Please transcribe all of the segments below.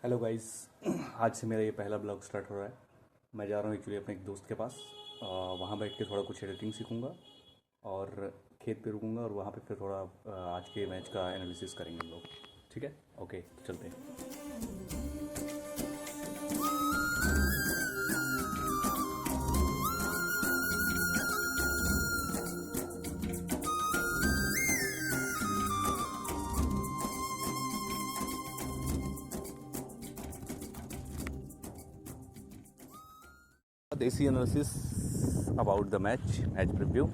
Hello guys. आज से मेरा ये पहला ब्लॉग स्टार्ट हो रहा है। मैं जा रहा हूँ एक्चुअली अपने एक दोस्त के पास। वहाँ बैठ के थोड़ा कुछ एडिटिंग सीखूँगा और खेत पे रुकूँगा और वहाँ पे फिर थोड़ा आज के मैच का एनालिसिस करेंगे हम लोग। ठीक है, ओके, तो चलते हैं। देसी analysis about the match preview.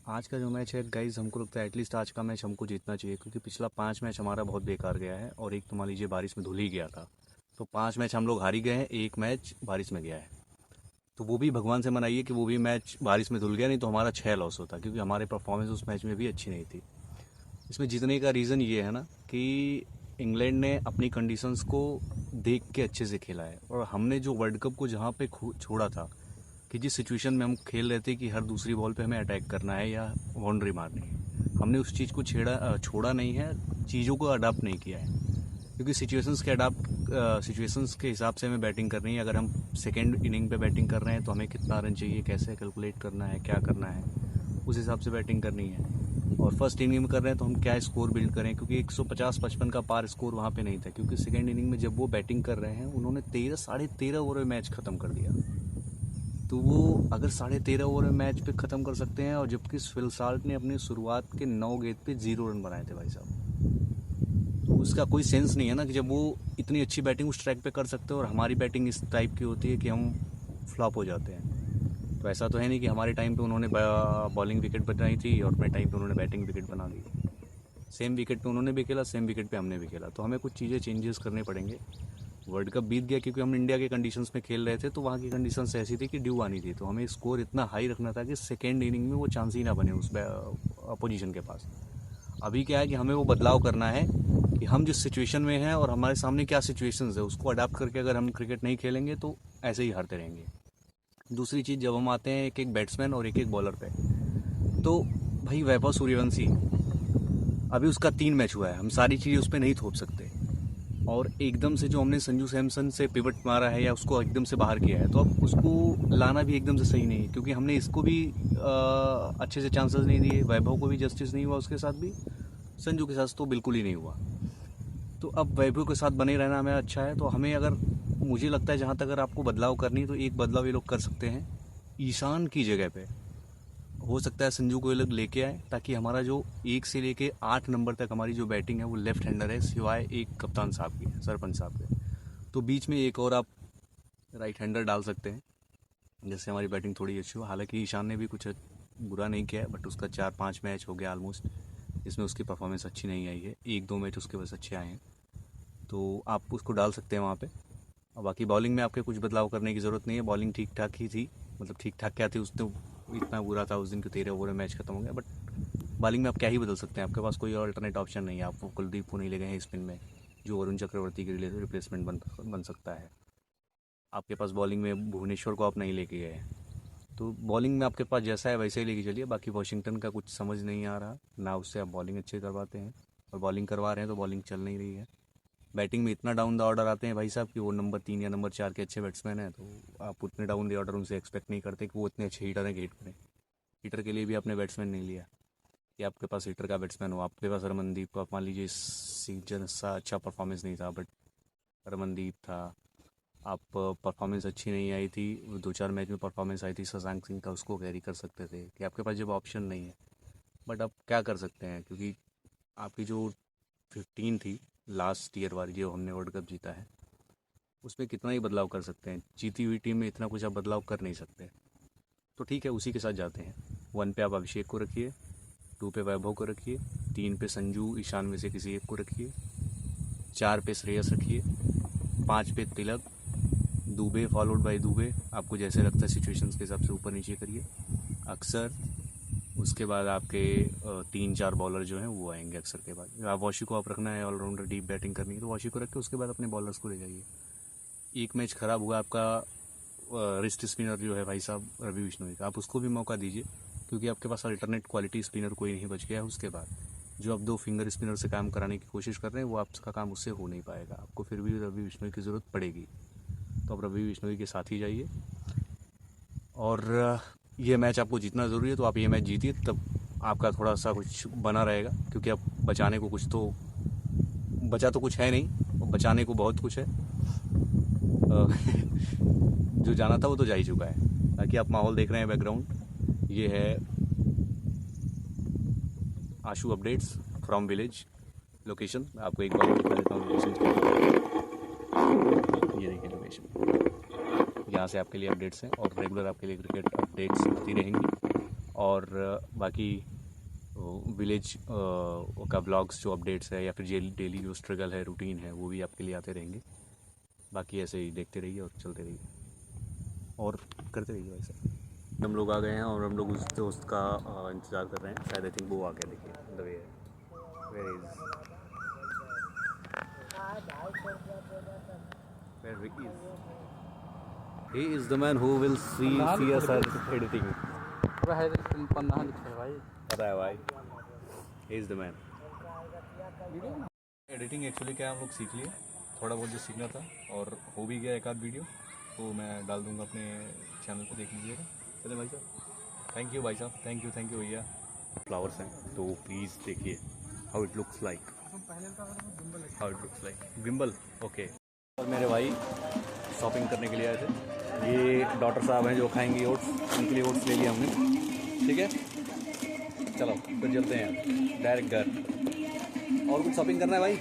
आज का जो मैच है गाइज, हमको लगता है एटलीस्ट आज का मैच हमको जीतना चाहिए, क्योंकि पिछला 5 मैच हमारा बहुत बेकार गया है और एक तो मान लीजिए बारिश में धुल ही गया था। तो 5 मैच हम लोग हार ही गए हैं, एक मैच बारिश में गया है। तो वो भी भगवान से मनाइए कि वो भी मैच बारिश में धुल गया, नहीं तो हमारा 6 लॉस होता, क्योंकि हमारे परफॉर्मेंस उस मैच में भी अच्छी नहीं थी। इसमें जीतने का रीज़न ये है ना कि इंग्लैंड ने अपनी कंडीशंस को देख के अच्छे से खेला है, और हमने जो वर्ल्ड कप को जहाँ पे छोड़ा था कि जिस सिचुएशन में हम खेल रहे थे कि हर दूसरी बॉल पे हमें अटैक करना है या बाउंड्री मारनी है, हमने उस चीज़ को छोड़ा नहीं है, चीज़ों को अडाप्ट नहीं किया है। क्योंकि सिचुएशंस के हिसाब से हमें बैटिंग करनी है। अगर हम सेकेंड इनिंग पे बैटिंग कर रहे हैं तो हमें कितना रन चाहिए, कैसे कैलकुलेट करना है, क्या करना है, उस हिसाब से बैटिंग करनी है। और फर्स्ट इनिंग में कर रहे हैं तो हम क्या स्कोर बिल्ड करें, क्योंकि 150-55 का पार स्कोर वहाँ पे नहीं था। क्योंकि सेकेंड इनिंग में जब वो बैटिंग कर रहे हैं, उन्होंने 13 साढ़े 13 ओवर में मैच ख़त्म कर दिया। तो वो अगर 13.5 ओवर में मैच पे ख़त्म कर सकते हैं, और जबकि फिल साल्ट ने अपनी शुरुआत के 9 गेंद पे 0 रन बनाए थे भाई साहब, तो उसका कोई सेंस नहीं है ना कि जब वो इतनी अच्छी बैटिंग उस ट्रैक पे कर सकते हैं और हमारी बैटिंग इस टाइप की होती है कि हम फ्लॉप हो जाते हैं। तो ऐसा तो है नहीं कि हमारे टाइम पे उन्होंने बॉलिंग विकेट बनाई थी और अपने टाइम पे उन्होंने बैटिंग विकेट बना दी। सेम विकेट पे उन्होंने भी खेला, सेम विकेट पे हमने भी खेला, तो हमें कुछ चीज़ें चेंजेस करने पड़ेंगे। वर्ल्ड कप बीत गया क्योंकि हम इंडिया के कंडीशंस में खेल रहे थे, तो वहाँ की कंडीशंस ऐसी थी कि ड्यू आनी थी, तो हमें स्कोर इतना हाई रखना था कि सेकेंड इनिंग में वो चांस ही ना बने उस अपोजिशन के पास। अभी क्या है कि हमें वो बदलाव करना है कि हम जिस सिचुएशन में हैं और हमारे सामने क्या सिचुएशंस है, उसको अडाप्ट करके अगर हम क्रिकेट नहीं खेलेंगे तो ऐसे ही हारते रहेंगे। दूसरी चीज़, जब हम आते हैं एक एक बैट्समैन और एक एक बॉलर पे, तो भाई वैभव सूर्यवंशी, अभी उसका 3 मैच हुआ है, हम सारी चीज़ें उस पर नहीं थोप सकते। और एकदम से जो हमने संजू सैमसन से पिवट मारा है या उसको एकदम से बाहर किया है, तो अब उसको लाना भी एकदम से सही नहीं है, क्योंकि हमने इसको भी अच्छे से चांसेस नहीं दिए, वैभव को भी जस्टिस नहीं हुआ, उसके साथ भी संजू के साथ तो बिल्कुल ही नहीं हुआ। तो अब वैभव के साथ बने रहना हमें अच्छा है। तो हमें, अगर मुझे लगता है जहाँ तक अगर आपको बदलाव करनी, तो एक बदलाव ये लोग कर सकते हैं, ईशान की जगह पे हो सकता है संजू को ये लोग लेके आए, ताकि हमारा जो 1 से लेके 8 नंबर तक हमारी जो बैटिंग है वो लेफ्ट हैंडर है, सिवाय एक कप्तान साहब की, सरपंच साहब के। तो बीच में एक और आप राइट हैंडर डाल सकते हैं, जिससे हमारी बैटिंग थोड़ी अच्छी हो। हालांकि ईशान ने भी कुछ बुरा नहीं किया है, बट उसका 4-5 मैच हो गया ऑलमोस्ट, इसमें उसकी परफॉर्मेंस अच्छी नहीं आई है, 1-2 मैच उसके बस अच्छे आए हैं, तो आप उसको डाल सकते हैं वहाँ पे। और बाकी बॉलिंग में आपके कुछ बदलाव करने की ज़रूरत नहीं है, बॉलिंग ठीक ठाक ही थी। मतलब ठीक ठाक क्या थी, उसने इतना बुरा था उस दिन कि 13 ओवर में मैच खत्म हो गया, बट बॉलिंग में आप क्या ही बदल सकते हैं, आपके पास कोई अल्टरनेट ऑप्शन नहीं है। आप कुलदीप को नहीं ले गए हैं स्पिन में, जो वरुण चक्रवर्ती के रिप्लेसमेंट बन सकता है। आपके पास बॉलिंग में भुवनेश्वर को आप नहीं लेके गए हैं, तो बॉलिंग में आपके पास जैसा है वैसे ही लेके चलिए। बाकी वॉशिंगटन का कुछ समझ नहीं आ रहा ना, उससे आप बॉलिंग अच्छी करवाते हैं, और बॉलिंग करवा रहे हैं तो बॉलिंग चल नहीं रही है। बैटिंग में इतना डाउन द ऑर्डर आते हैं भाई साहब कि वो नंबर 3 या नंबर 4 के अच्छे बैट्समैन हैं, तो आप उतने डाउन द ऑर्डर उनसे एक्सपेक्ट नहीं करते कि वो इतने अच्छे हीटर हैं कि हिट करें। हीटर के लिए भी आपने बैट्समैन नहीं लिया कि आपके पास हीटर का बैट्समैन हो। आपके पास रमनदीप को, आप मान लीजिए इस सीजन सा अच्छा परफॉर्मेंस नहीं था, बट रमनदीप था। आप परफॉर्मेंस अच्छी नहीं आई थी, 2-4 मैच में परफॉर्मेंस आई थी शशांक सिंह का, उसको कैरी कर सकते थे, कि आपके पास जब ऑप्शन नहीं है। बट आप क्या कर सकते हैं, क्योंकि आपकी जो 15 थी लास्ट ईयर वाली जो हमने वर्ल्ड कप जीता है, उसमें कितना ही बदलाव कर सकते हैं, जीती हुई टीम में इतना कुछ आप बदलाव कर नहीं सकते। तो ठीक है, उसी के साथ जाते हैं। 1 पे आप अभिषेक को रखिए, 2 पे वैभव को रखिए, 3 पे संजू ईशान में से किसी एक को रखिए, 4 पे श्रेयस रखिए, 5 पे तिलक, दुबे फॉलोड बाय दुबे, आपको जैसे लगता है सिचुएशंस के हिसाब से ऊपर नीचे करिए। अक्सर, उसके बाद आपके 3-4 बॉलर जो हैं वो आएंगे अक्सर के बाद। आप वॉशी को आप रखना है, ऑलराउंडर डीप बैटिंग करनी है तो वॉशी को रख के उसके बाद अपने बॉलर्स को ले जाइए। एक मैच ख़राब हुआ आपका रिस्ट स्पिनर जो है भाई साहब रवि बिश्नोई का, आप उसको भी मौका दीजिए, क्योंकि आपके पास अल्टरनेट क्वालिटी स्पिनर कोई नहीं बच गया है उसके बाद। जो आप 2 फिंगर स्पिनर से काम कराने की कोशिश कर रहे हैं वो आपका काम उससे हो नहीं पाएगा, आपको फिर भी रवि बिश्नोई की ज़रूरत पड़ेगी। तो आप रवि बिश्नोई के साथ ही जाइए और ये मैच आपको जीतना ज़रूरी है, तो आप ये मैच जीतिए, तब आपका थोड़ा सा कुछ बना रहेगा, क्योंकि अब बचाने को कुछ तो बचा तो कुछ है नहीं और बचाने को बहुत कुछ है। जो जाना था वो तो जा ही चुका है। बाकी आप माहौल देख रहे हैं बैकग्राउंड, ये है आशु अपडेट्स फ्रॉम विलेज लोकेशन। मैं आपको एक बार और दिखा देता हूँ लोकेशन। ये देखिए लोकेशन, यहाँ से आपके लिए अपडेट्स हैं और रेगुलर आपके लिए क्रिकेट अपडेट्स आती रहेंगी। और बाकी विलेज का ब्लॉग्स जो अपडेट्स है या फिर डेली जो स्ट्रगल है, रूटीन है, वो भी आपके लिए आते रहेंगे। बाकी ऐसे ही देखते रहिए और चलते रहिए और करते रहिए वैसे। हम लोग आ गए हैं और हम लोग उस दोस्त का इंतज़ार कर रहे हैं, शायद आई थिंक वो आ गया। देखिए the way where he is the man who will see us editing. पता है भाई, he is the man. Editing actually क्या हम लोग सीख लिए, थोड़ा बहुत जो सीखना था, और हो भी गया एक आध वीडियो, तो मैं डाल दूंगा अपने चैनल पे, देख लीजिएगा। चले भाई साहब, थैंक यू भाई साहब, थैंक यू भैया। फ्लावर्स हैं तो प्लीज़ देखिए how it looks like, gimbal okay. और मेरे भाई शॉपिंग करने के लिए आए थे, ये डॉक्टर साहब हैं जो खाएंगे ओट्स, उनके लिए ओट्स ले लिया हमने। ठीक है, चलो फिर चलते हैं डायरेक्ट घर। और कुछ शॉपिंग करना है भाई?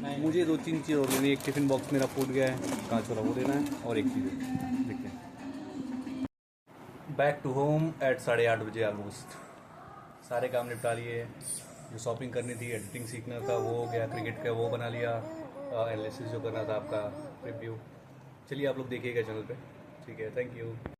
नहीं। मुझे 2-3 चीज़ और लेनी है। एक टिफ़िन बॉक्स मेरा फूट गया है कांच वाला, वो लेना है, और एक चीज़ देखते हैं। बैक टू होम एट 8:30 बजे ऑलमोस्ट। सारे काम निपटा लिए, जो शॉपिंग करनी थी, एडिटिंग सीखना था वो हो गया, क्रिकेट का वो बना लिया, एनालिसिस जो करना था आपका रिव्यू। चलिए आप लोग देखिएगा चैनल पे। ठीक है, थैंक यू।